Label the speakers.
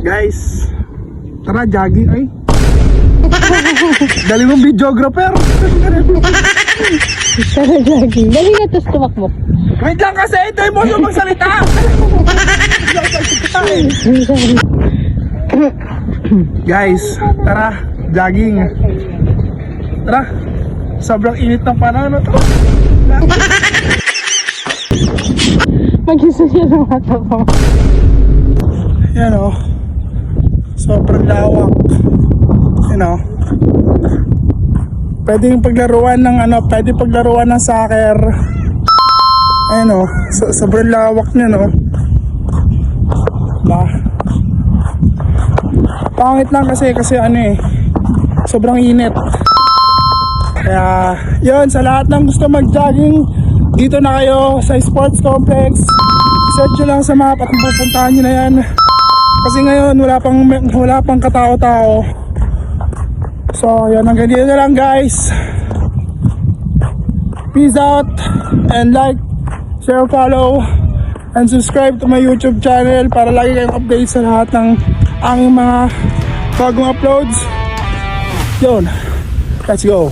Speaker 1: Guys, tara jogging ay. Dali mong videographer.
Speaker 2: Tara jogging. Dali na tos tumakbo.
Speaker 1: Wait lang kasi, ito yung mo magsalita. Guys, tara jogging. Tara. Sobrang init ng panahon to.
Speaker 2: Mag-isa siya ng mata po.
Speaker 1: Yan o. Sobrang lawak. Yan o. Pwedeng paglaruan ng pwede paglaruan ng soccer. Ayan o. Sobrang lawak niya no. Pangit lang kasi sobrang init. Kaya yun, sa lahat ng gusto mag-jogging, dito na kayo sa sports complex. Search nyo lang sa map at pupuntahan nyo na yan. Kasi ngayon wala pang katao-tao. So yun, hanggang dito na lang guys. Peace out and like, share, follow and subscribe to my YouTube channel para lagi kayong update sa lahat ng aming mga bagong uploads. Yun, let's go.